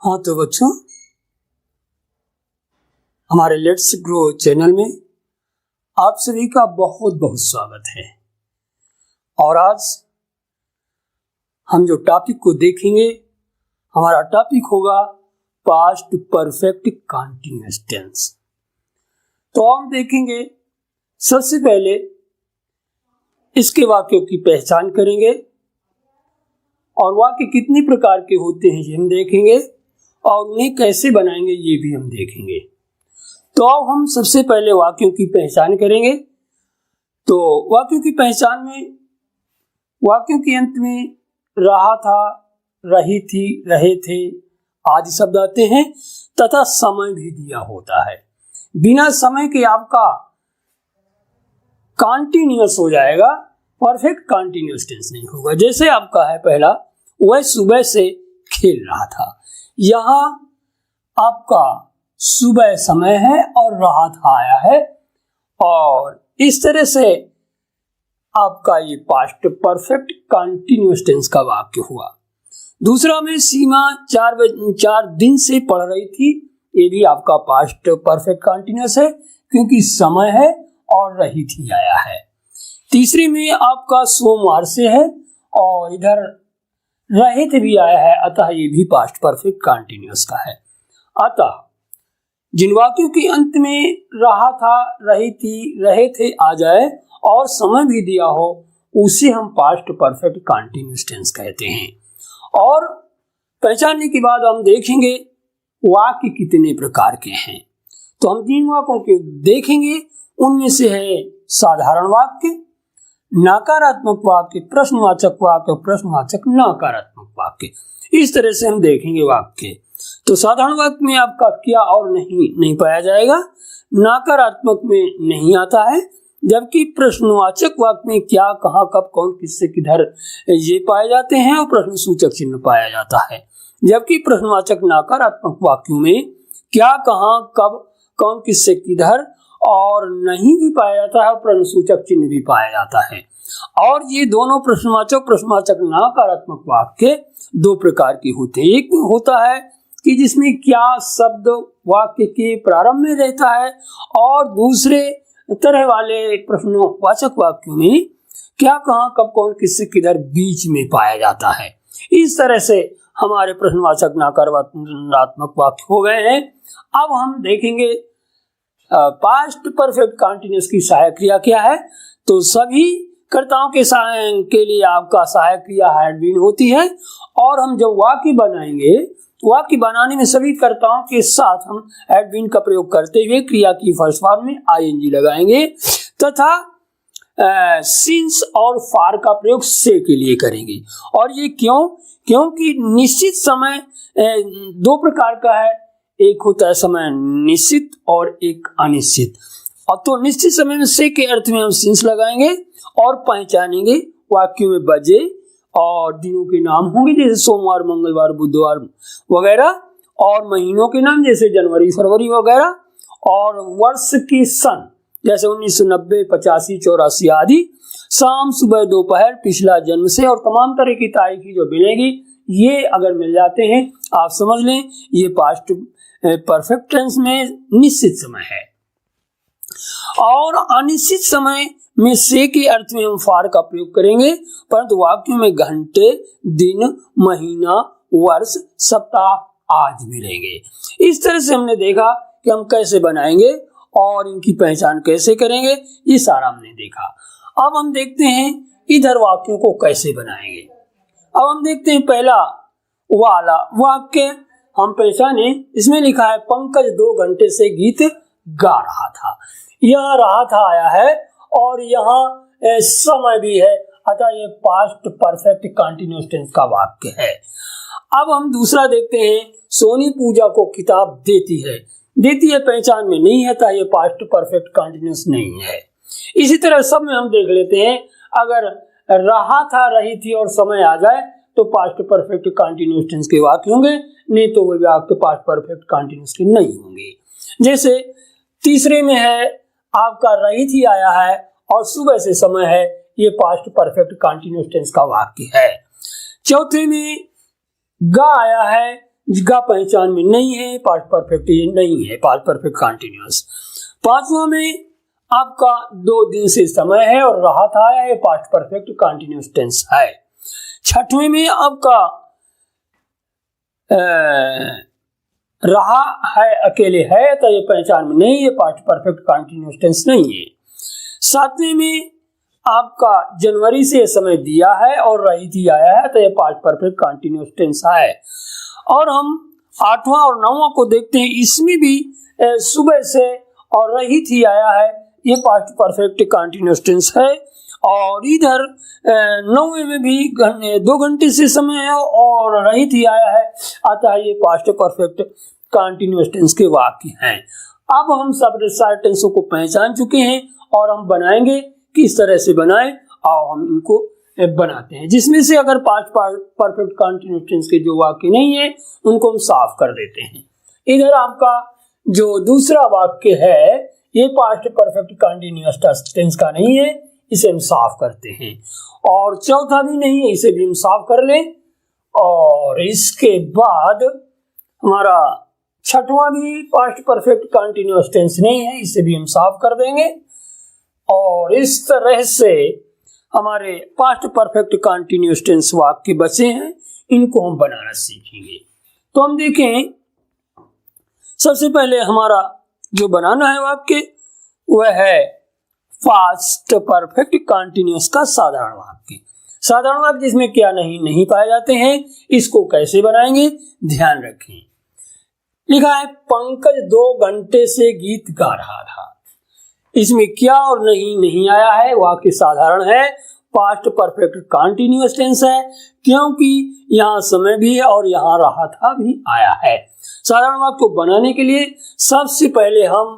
हाँ तो बच्चों, हमारे लेट्स ग्रो चैनल में आप सभी का बहुत बहुत स्वागत है। और आज हम जो टॉपिक को देखेंगे, हमारा टॉपिक होगा पास्ट परफेक्ट कंटीन्यूअस टेंस। तो हम देखेंगे, सबसे पहले इसके वाक्यों की पहचान करेंगे और वाक्य कितनी प्रकार के होते हैं ये हम देखेंगे और उन्हें कैसे बनाएंगे ये भी हम देखेंगे। तो अब हम सबसे पहले वाक्यों की पहचान करेंगे। तो वाक्यों की पहचान में वाक्यों के अंत में रहा था, रही थी, रहे थे आदि शब्द आते हैं तथा समय भी दिया होता है। बिना समय के आपका कंटीन्यूअस हो जाएगा, परफेक्ट कंटीन्यूअस टेंस नहीं होगा। जैसे आपका है पहला, वह सुबह से खेल रहा था। यहाँ आपका सुबह समय है और रहा था आया है, और इस तरह से आपका ये पास्ट परफेक्ट कंटीन्यूअस टेंस का वाक्य हुआ। दूसरा में सीमा 4 दिन से पढ़ रही थी, ये भी आपका पास्ट परफेक्ट कंटीन्यूअस है क्योंकि समय है और रही थी आया है। तीसरी में आपका सोमवार से है और इधर रहे थे भी आया है, अतः ये भी पास्ट परफेक्ट कंटीन्यूअस का है। अतः जिन वाक्यों के अंत में रहा था, रही थी, रहे थे आ जाए और समय भी दिया हो, उसे हम पास्ट परफेक्ट कंटीन्यूअस टेंस कहते हैं। और पहचानने के बाद हम देखेंगे वाक्य कितने प्रकार के हैं। तो हम 3 वाक्यों के देखेंगे, उनमें से है साधारण वाक्य, नकारात्मक वाक्य, प्रश्नवाचक वाक्य, प्रश्नवाचक नकारात्मक वाक्य। इस तरह से हम देखेंगे वाक्य। तो साधारण वाक्य में आपका क्या और नहीं पाया जाएगा, नकारात्मक में नहीं आता है, जबकि प्रश्नवाचक वाक्य में क्या, कहाँ, कब, कौन, किससे, किधर ये पाए जाते हैं और प्रश्न सूचक चिन्ह पाया जाता है। जबकि प्रश्नवाचक नकारात्मक वाक्यों में क्या, कहाँ, कब, कौन, किससे, किधर और नहीं भी पाया जाता है और प्रश्न सूचक चिन्ह भी पाया जाता है। और ये दोनों प्रश्नवाचक नकारात्मक वाक्य 2 प्रकार के होते हैं। एक होता है कि जिसमें क्या शब्द वाक्य के प्रारंभ में रहता है, और दूसरे तरह वाले प्रश्नवाचक वाक्यों में क्या, कहाँ, कब, कौन, किससे, किधर बीच में पाया जाता है। इस तरह से हमारे प्रश्नवाचक नकारात्मक वाक्य हो गए हैं। अब हम देखेंगे पास्ट परफेक्ट कंटीन्यूअस की सहायक क्रिया क्या है। तो सभी कर्ताओं के लिए आपका सहायक क्रिया हैड बीन होती है, और हम जब वाक्य बनाएंगे, वाक्य बनाने में सभी कर्ताओं के साथ हम हैड बीन का प्रयोग करते हुए क्रिया की फर्स्ट फॉर्म में आईएनजी लगाएंगे तथा सिंस और फार का प्रयोग से के लिए करेंगे। और ये क्योंकि निश्चित समय 2 प्रकार का है, एक होता है समय निश्चित और एक अनिश्चित। और तो निश्चित समय में से के अर्थ में हम सिंस लगाएंगे और पहचानेंगे वाक्यों में बजे और दिनों के नाम होंगे, जैसे सोमवार, मंगलवार, बुधवार वगैरह, और महीनों के नाम जैसे जनवरी, फरवरी वगैरह, और वर्ष की सन जैसे 1990, 85, 84 आदि, शाम, सुबह, दोपहर, पिछला जन्म से, और तमाम तरह की तारीखें जो मिलेगी, ये अगर मिल जाते हैं आप समझ लें ये पास्ट परफेक्ट टेंस में निश्चित समय है। और अनिश्चित समय में से के अर्थ में हम फार का प्रयोग करेंगे, परंतु वाक्यों में घंटे, दिन, महीना, वर्ष, सप्ताह आज मिलेंगे। इस तरह से हमने देखा कि हम कैसे बनाएंगे और इनकी पहचान कैसे करेंगे, ये सारा हमने देखा। अब हम देखते हैं इधर वाक्यों को कैसे बनाएंगे। अब हम देखते हैं पहला वाला वाक्य हम पहचाने, इसमें लिखा है पंकज 2 घंटे से गीत गा रहा था। यहाँ रहा था आया है और यहाँ समय भी है, अतः ये पास्ट परफेक्ट कंटीन्यूअस टेंस का वाक्य है। अब हम दूसरा देखते हैं, सोनी पूजा को किताब देती है पहचान में नहीं है, तो ये पास्ट परफेक्ट कंटीन्यूअस नहीं है। इसी तरह सब में हम देख लेते हैं, अगर रहा था, रही थी और समय आ जाए तो पास्ट परफेक्ट कंटीन्यूअस टेंस के वाक्य होंगे, नहीं तो वो वाक्य पास्ट परफेक्ट कंटीन्यूअस के नहीं होंगे। जैसे तीसरे में है आपका रही थी आया है और सुबह से समय है, ये पास्ट परफेक्ट कंटीन्यूअस टेंस का वाक्य है। चौथे में गा आया है, का पहचान में नहीं है, पास्ट परफेक्ट ये नहीं है, पास्ट परफेक्ट कंटिन्यूअस। पांचवा में आपका 2 दिन से समय है और रहा था, ये पास्ट परफेक्ट कंटिन्यूअस टेंस है। छठवें में आपका रहा है अकेले है, तो ये पहचान में नहीं है, पास्ट परफेक्ट कंटिन्यूअस टेंस नहीं है। सातवें में आपका जनवरी से समय दिया है और रही थी आया है, तो ये पास्ट परफेक्ट कंटिन्यूअस टेंस है। और हम आठवां और नौवां को देखते हैं, इसमें भी सुबह से और रही थी आया है, ये पास्ट परफेक्ट कंटिन्यूअस टेंस है। और इधर 9वें में भी 2 घंटे से समय है और रही थी आया है, आता है, ये पास्ट परफेक्ट कंटिन्यूअस टेंस के वाक्य हैं। अब हम सब सारे टेंसों को पहचान चुके हैं और हम बनाएंगे, किस तरह से बनाएं, आओ हम इनको बनाते हैं, जिसमें से अगर पास्ट परफेक्ट कंटिन्यूअस टेंस के जो वाक्य नहीं है उनको हम साफ कर देते हैं। इधर आपका जो दूसरा वाक्य है ये पास्ट परफेक्ट कंटिन्यूअस टेंस का नहीं है, इसे हम साफ करते हैं। और चौथा भी नहीं है, इसे भी हम साफ कर लें। और इसके बाद हमारा छठवां भी पास्ट परफेक्ट कंटिन्यूअस टेंस नहीं है, इसे भी हम साफ कर देंगे। और इस तरह से हमारे पास्ट परफेक्ट कंटिन्यूअस टेंस वाक्य बचे हैं, इनको हम बनाना सीखेंगे। तो हम देखें, सबसे पहले हमारा जो बनाना है वाक्य वह है पास्ट परफेक्ट कंटिन्यूअस का साधारण वाक्य। साधारण वाक्य जिसमें क्या नहीं पाए जाते हैं, इसको कैसे बनाएंगे ध्यान रखें। लिखा है पंकज 2 घंटे से गीत गा रहा था। इसमें क्या और नहीं आया है, वाक्य साधारण है, पास्ट परफेक्ट कंटिन्यूअस टेंस है, क्योंकि यहाँ समय भी है और यहाँ रहा था भी आया है। साधारण वाक्य को बनाने के लिए सबसे पहले हम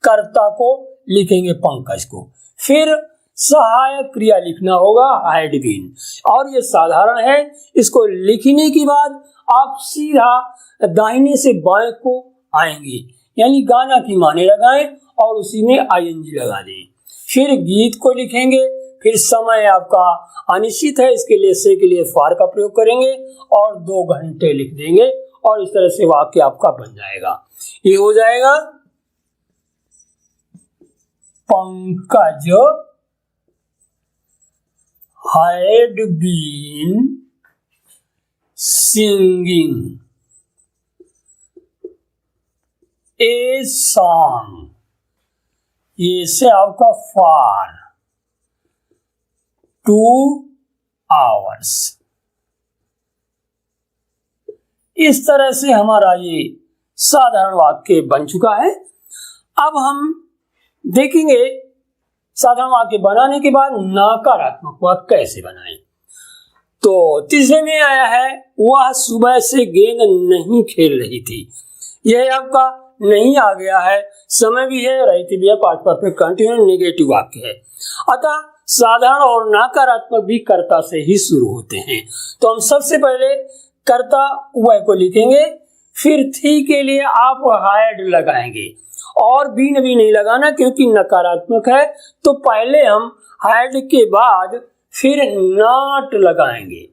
कर्ता को लिखेंगे पंकज को, फिर सहायक क्रिया लिखना होगा हैड बीन। और ये साधारण है, इसको लिखने के बाद आप सीधा दाहिने से बाएं को आएंगे, यानी गाना की माने लगाएं और उसी में आईएनजी लगा दें। फिर गीत को लिखेंगे, फिर समय आपका अनिश्चित है, इसके लिए से के लिए फार का प्रयोग करेंगे और 2 घंटे लिख देंगे और इस तरह से वाक्य आपका बन जाएगा। ये हो जाएगा Pankaj had been singing a song, ये से आपका for 2 hours। इस तरह से हमारा ये साधारण वाक्य बन चुका है। अब हम देखेंगे साधारण वाक्य बनाने के बाद नकारात्मक वाक्य कैसे बनाएं। तो तीसरे में आया है वह सुबह से गेंद नहीं खेल रही थी। यह आपका नहीं आ गया है, समय भी है, रही थी भी है, पास्ट परफेक्ट कंटिन्यूअस नेगेटिव वाक्य है। अतः साधारण और नकारात्मक भी कर्ता से ही शुरू होते हैं। तो हम सबसे पहले कर्ता वह को लिखेंगे, फिर थी के लिए आप हायड लगाएंगे और भी नहीं लगाना क्योंकि नकारात्मक है। तो पहले हम हैड के बाद फिर नॉट लगाएंगे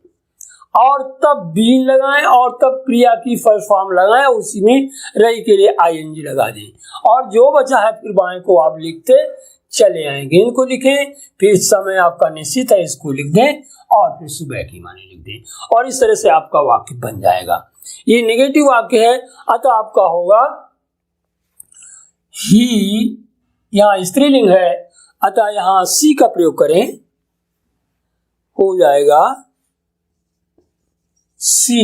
और तब बीन लगाएं और तब क्रिया की फर्स्ट फॉर्म लगाएं, उसी में रही के लिए आईएनजी लगा दें और जो बचा है फिर बाएं को आप लिखते चले आएंगे। इनको लिखें, फिर समय आपका निश्चित है, इसको लिख दें और फिर सुबह की माने लिख दें और इस तरह से आपका वाक्य बन जाएगा। ये नेगेटिव वाक्य है, अतः आपका होगा ही, यहाँ स्त्रीलिंग है अतः यहाँ सी का प्रयोग करें, हो जाएगा सी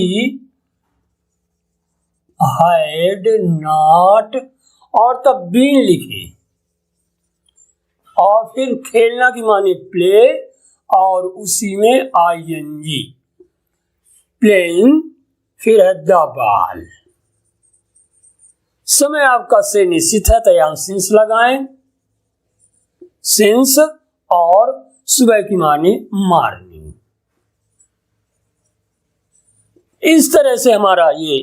हैड नॉट और तब बीन लिखें और फिर खेलना की माने प्ले और उसी में आईएनजी प्लेइंग, फिर है द बॉल। समय आपका से निश्चित है, तो यहाँ सिंस लगाएं, सिंस और सुबह की माने मॉर्निंग। इस तरह से हमारा ये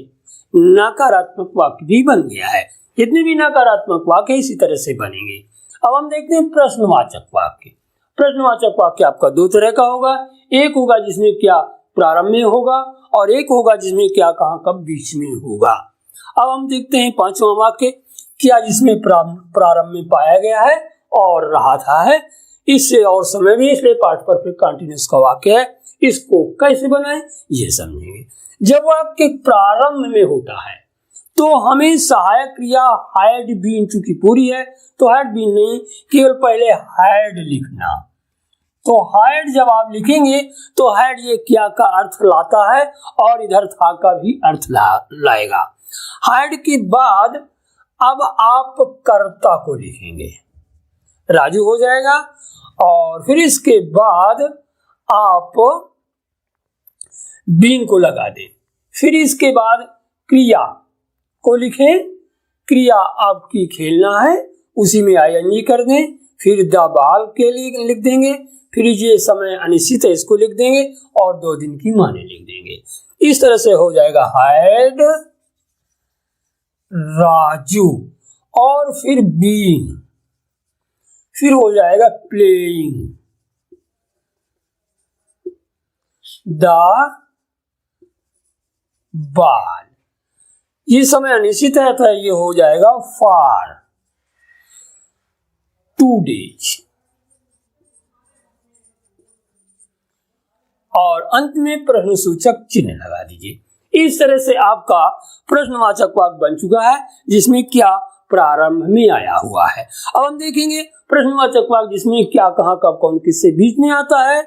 नकारात्मक वाक्य भी बन गया है। जितने भी नकारात्मक वाक्य इसी तरह से बनेंगे। अब हम देखते हैं प्रश्नवाचक वाक्य। प्रश्नवाचक वाक्य आपका 2 तरह का होगा। एक होगा जिसमें क्या प्रारंभ में होगा और एक होगा जिसमें क्या कहाँ कब बीच में होगा। अब हम देखते हैं पांचवा वाक्य, क्या जिसमें प्रारंभ में पाया गया है और रहा था है, इससे और समय भी, इसलिए पार्ट परफेक्ट कंटीन्यूअस का वाक्य है। इसको कैसे बनाएं ये समझेंगे। जब वाक्य प्रारंभ में होता है तो हमें सहायक क्रिया हैड बीन, चूंकि पूरी है तो हैड बीन नहीं, केवल पहले हैड लिखना। तो हैड जब आप लिखेंगे तो हैड ये क्या का अर्थ लाता है और इधर था का भी अर्थ लाएगा। हैड के बाद अब आप कर्ता को लिखेंगे, राजू हो जाएगा, और फिर इसके बाद आप बीन को लगा दें। फिर इसके बाद क्रिया को लिखें, क्रिया आपकी खेलना है, उसी में आईएनजी कर दें। फिर द बाल के लिए लिख देंगे, फिर ये समय अनिश्चित है इसको लिख देंगे और 2 दिन की माने लिख देंगे। इस तरह से हो जाएगा हैड राजू, और फिर बीन, फिर हो जाएगा प्लेइंग द बाल। ये समय अनिश्चित है तो ये हो जाएगा फॉर 2 days, और अंत में प्रश्नसूचक चिन्ह लगा दीजिए। इस तरह से आपका प्रश्नवाचक वाक्य बन चुका है जिसमें क्या प्रारंभ में आया हुआ है। अब हम देखेंगे प्रश्नवाचक वाक्य जिसमें क्या कहाँ कब कौन किससे बीच में आता है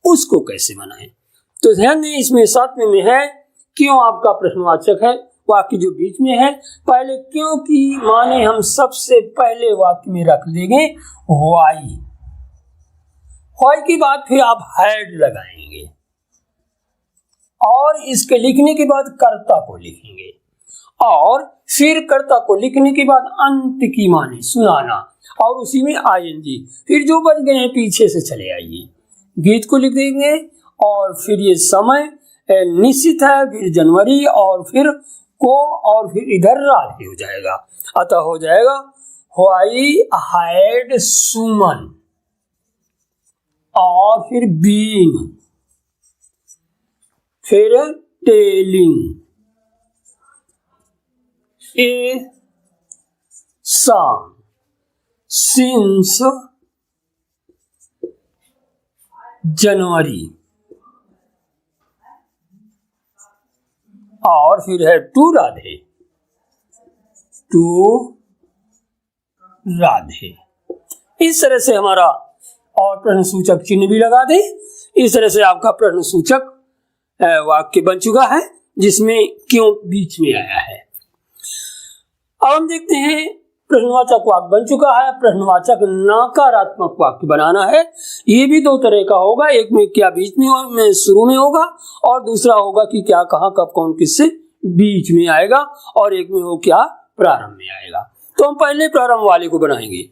उसको कैसे बनाएं। तो ध्यान दें, इसमें 7वें में है क्यों आपका प्रश्नवाचक है, वाक्य जो बीच में है। पहले क्यों की माने हम सबसे पहले वाक्य में रख देंगे व्हाई, व्हाई की बाद फिर आप हैड लगाएंगे और इसके लिखने के बाद कर्ता को लिखेंगे, और फिर कर्ता को लिखने के बाद अंत की माने सुनाना और उसी में आईएनजी। फिर जो बच गए हैं पीछे से चले आइए, गीत को लिख देंगे और फिर ये समय निश्चित है, फिर जनवरी और फिर को और फिर इधर राधे हो जाएगा। अतः हो जाएगा व्हाई हैड सुमन, और फिर बीन, फिर telling a song since January, और फिर है टू राधे, टू राधे। इस तरह से हमारा और प्रश्नसूचक चिन्ह भी लगा दे। इस तरह से आपका प्रश्नसूचक वाक्य बन चुका है जिसमें क्यों बीच में आया है। अब हम देखते हैं प्रश्नवाचक वाक्य बन चुका है। प्रश्नवाचक नकारात्मक वाक्य बनाना है। ये भी 2 तरह का होगा, एक में क्या बीच में शुरू में होगा और दूसरा होगा कि क्या कहाँ कब कौन किससे बीच में आएगा, और एक में हो क्या प्रारंभ में आएगा। तो हम पहले प्रारंभ वाले को बनाएंगे।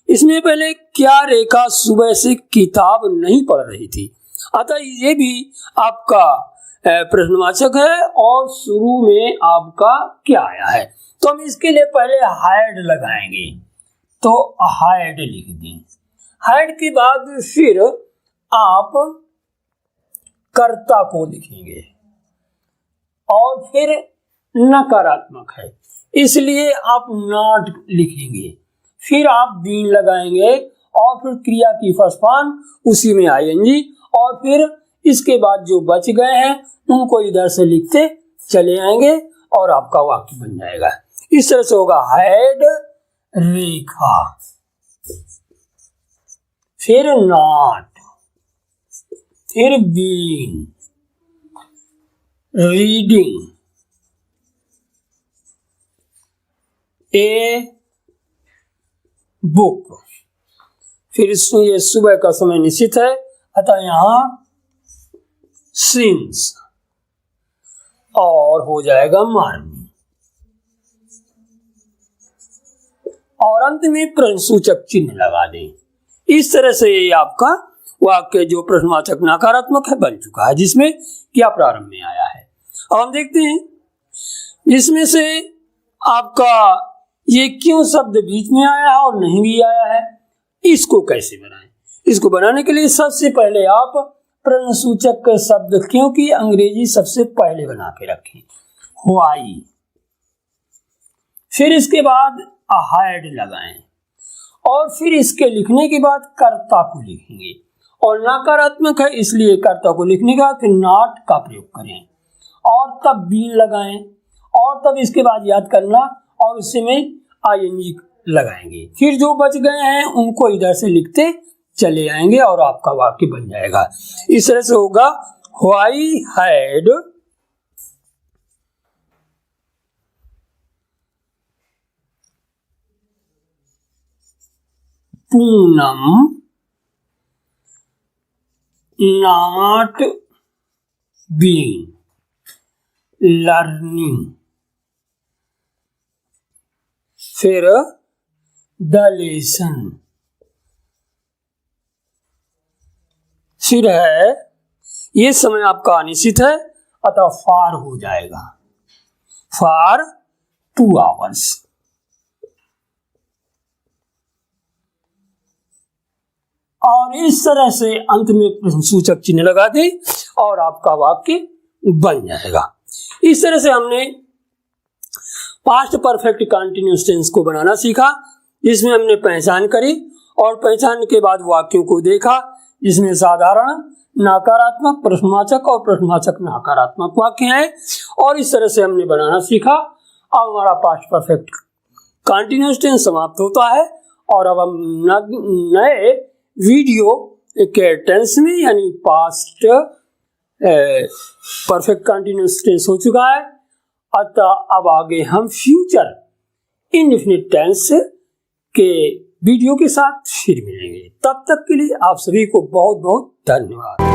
इसमें पहले क्या रेखा सुबह से किताब नहीं पढ़ रही थी, अतः ये भी आपका प्रश्नवाचक है और शुरू में आपका क्या आया है। तो हम इसके लिए पहले हाइड लगाएंगे, तो हाइड लिख दें। हाइड के बाद फिर आप कर्ता को लिखेंगे और फिर नकारात्मक है इसलिए आप नॉट लिखेंगे, फिर आप बीन लगाएंगे और फिर क्रिया की फर्स्ट फॉर्म उसी में आईएनजी, और फिर इसके बाद जो बच गए हैं उनको इधर से लिखते चले आएंगे और आपका वाक्य बन जाएगा। इस तरह से होगा हेड रेखा, फिर नॉट, फिर बीन, रीडिंग, ए बुक, फिर ये सुबह का समय निश्चित है अतः यहां सिंस, और हो जाएगा मॉर्निंग, और अंत में प्रश्नसूचक चिन्ह लगा दें। इस तरह से आपका वाक्य जो प्रश्नवाचक नकारात्मक है बन चुका है जिसमें क्या प्रारंभ में आया है। अब हम देखते हैं जिसमें से आपका ये क्यों शब्द बीच में आया है और नहीं भी आया है, इसको कैसे बनाएं। इसको बनाने के लिए सबसे पहले आप प्रश्नसूचक के शब्द क्योंकि अंग्रेजी सबसे पहले बना के रखें, व्हाई, फिर इसके बाद हैड लगाएं और फिर इसके लिखने के बाद कर्ता को लिखेंगे और नकारात्मक है इसलिए कर्ता को लिखने के बाद फिर नॉट का प्रयोग करें और तब बीन लगाएं और तब इसके बाद याद करना और उसी में आईएनजी लगाएंगे। फिर जो बच गए हैं उनको इधर से लिखते चले आएंगे और आपका वाक्य बन जाएगा। इस तरह से होगा why had Poonam not been learning, फिर द लेसन, फिर है ये समय आपका अनिश्चित है अतः फार हो जाएगा, फार 2 hours। और इस तरह से अंत में प्रश्नसूचक चिन्ह लगा दे और आपका वाक्य बन जाएगा। इस तरह से हमने पास्ट परफेक्ट कंटीन्यूअस टेंस को बनाना सीखा, जिसमें हमने पहचान करी और पहचान के बाद वाक्यों को देखा, जिसमें साधारण, नकारात्मक, प्रश्नवाचक और प्रश्नवाचक नकारात्मक वाक्य हैं और इस तरह से हमने बनाना सीखा। अब हमारा पास्ट परफेक्ट कंटीन्यूअस टेंस समाप्त होता है और अब हम नए वीडियो के टेंस में यानी पास्ट परफेक्ट कंटीन्यूअस टेंस हो चुका है, अतः अब आगे हम फ्यूचर इंडेफिनिट टेंस के वीडियो के साथ फिर मिलेंगे। तब तक के लिए आप सभी को बहुत बहुत धन्यवाद।